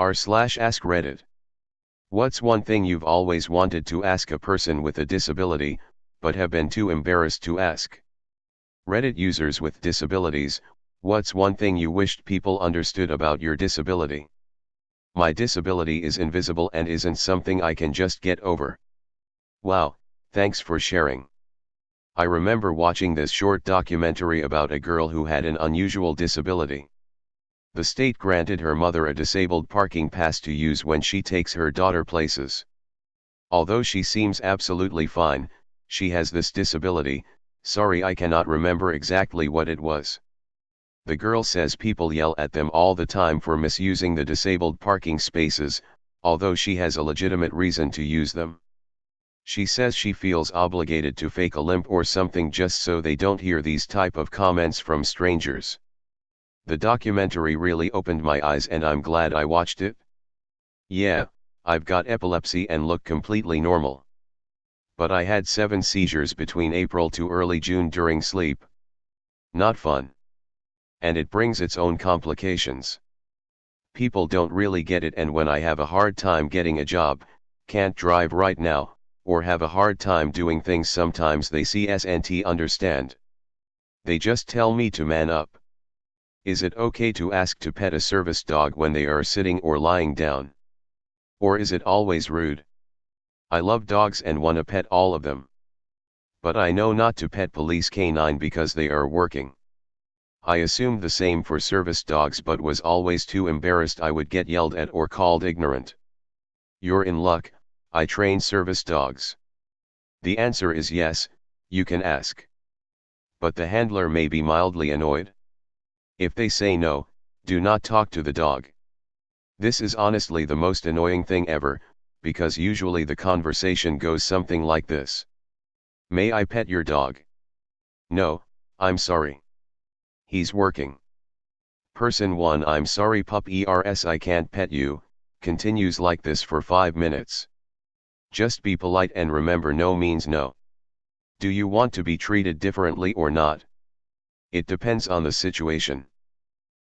r/AskReddit. What's one thing you've always wanted to ask a person with a disability, but have been too embarrassed to ask? Reddit users with disabilities, what's one thing you wished people understood about your disability? My disability is invisible and isn't something I can just get over. Wow, thanks for sharing. I remember watching this short documentary about a girl who had an unusual disability. The state granted her mother a disabled parking pass to use when she takes her daughter places. Although she seems absolutely fine, she has this disability. Sorry, I cannot remember exactly what it was. The girl says people yell at them all the time for misusing the disabled parking spaces, although she has a legitimate reason to use them. She says she feels obligated to fake a limp or something just so they don't hear these type of comments from strangers. The documentary really opened my eyes and I'm glad I watched it. Yeah, I've got epilepsy and look completely normal. But I had 7 seizures between April to early June during sleep. Not fun. And it brings its own complications. People don't really get it, and when I have a hard time getting a job, can't drive right now, or have a hard time doing things, sometimes they can't understand. They just tell me to man up. Is it okay to ask to pet a service dog when they are sitting or lying down? Or is it always rude? I love dogs and want to pet all of them. But I know not to pet police canine because they are working. I assumed the same for service dogs but was always too embarrassed I would get yelled at or called ignorant. You're in luck, I train service dogs. The answer is yes, you can ask. But the handler may be mildly annoyed. If they say no, do not talk to the dog. This is honestly the most annoying thing ever, because usually the conversation goes something like this. May I pet your dog? No, I'm sorry. He's working. Person 1, I'm sorry pup, I can't pet you, continues like this for 5 minutes. Just be polite and remember no means no. Do you want to be treated differently or not? It depends on the situation.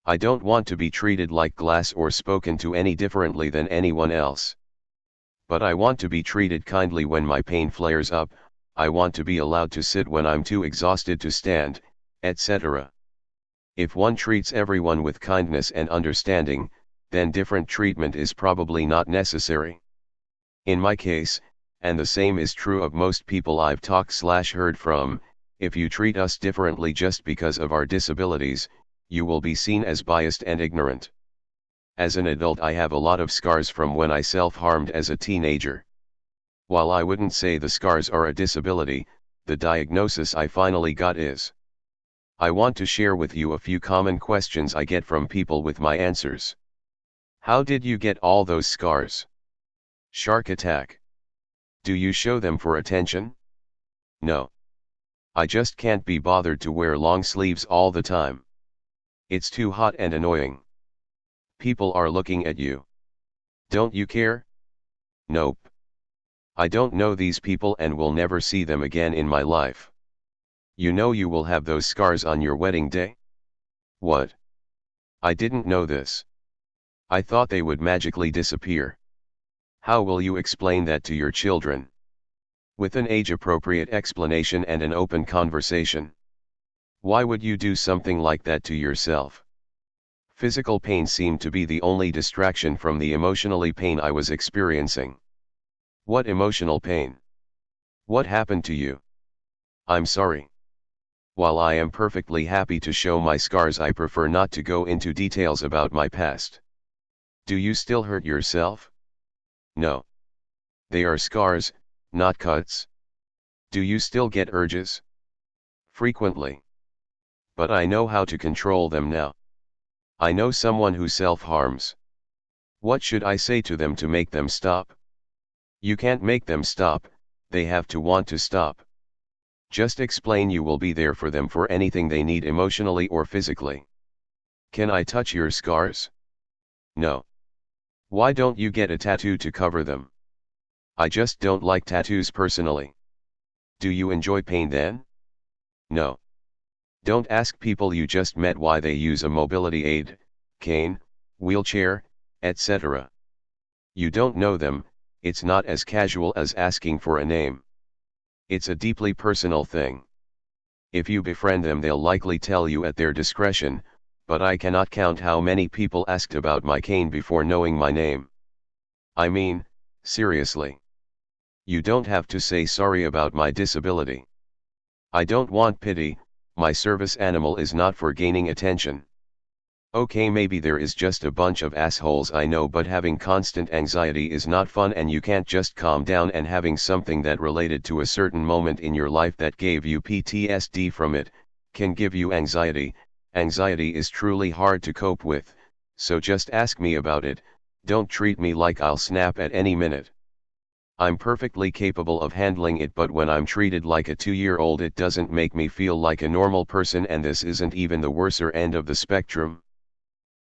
I don't want to be treated like glass or spoken to any differently than anyone else. But I want to be treated kindly when my pain flares up, I want to be allowed to sit when I'm too exhausted to stand, etc. If one treats everyone with kindness and understanding, then different treatment is probably not necessary. In my case, and the same is true of most people I've talked/heard from, if you treat us differently just because of our disabilities, you will be seen as biased and ignorant. As an adult, I have a lot of scars from when I self-harmed as a teenager. While I wouldn't say the scars are a disability, the diagnosis I finally got is. I want to share with you a few common questions I get from people with my answers. How did you get all those scars? Shark attack. Do you show them for attention? No. I just can't be bothered to wear long sleeves all the time. It's too hot and annoying. People are looking at you. Don't you care? Nope. I don't know these people and will never see them again in my life. You know you will have those scars on your wedding day? What? I didn't know this. I thought they would magically disappear. How will you explain that to your children? With an age-appropriate explanation and an open conversation. Why would you do something like that to yourself? Physical pain seemed to be the only distraction from the emotionally pain I was experiencing. What emotional pain? What happened to you? I'm sorry. While I am perfectly happy to show my scars, I prefer not to go into details about my past. Do you still hurt yourself? No. They are scars, not cuts. Do you still get urges? Frequently. But I know how to control them now. I know someone who self-harms. What should I say to them to make them stop? You can't make them stop, they have to want to stop. Just explain you will be there for them for anything they need emotionally or physically. Can I touch your scars? No. Why don't you get a tattoo to cover them? I just don't like tattoos personally. Do you enjoy pain then? No. Don't ask people you just met why they use a mobility aid, cane, wheelchair, etc. You don't know them, it's not as casual as asking for a name. It's a deeply personal thing. If you befriend them, they'll likely tell you at their discretion, but I cannot count how many people asked about my cane before knowing my name. I mean, seriously. You don't have to say sorry about my disability. I don't want pity, my service animal is not for gaining attention. Okay, maybe there is just a bunch of assholes I know, but having constant anxiety is not fun, and you can't just calm down, and having something that related to a certain moment in your life that gave you PTSD from it, can give you anxiety. Anxiety is truly hard to cope with, so just ask me about it, don't treat me like I'll snap at any minute. I'm perfectly capable of handling it, but when I'm treated like a 2-year-old, it doesn't make me feel like a normal person, and this isn't even the worser end of the spectrum.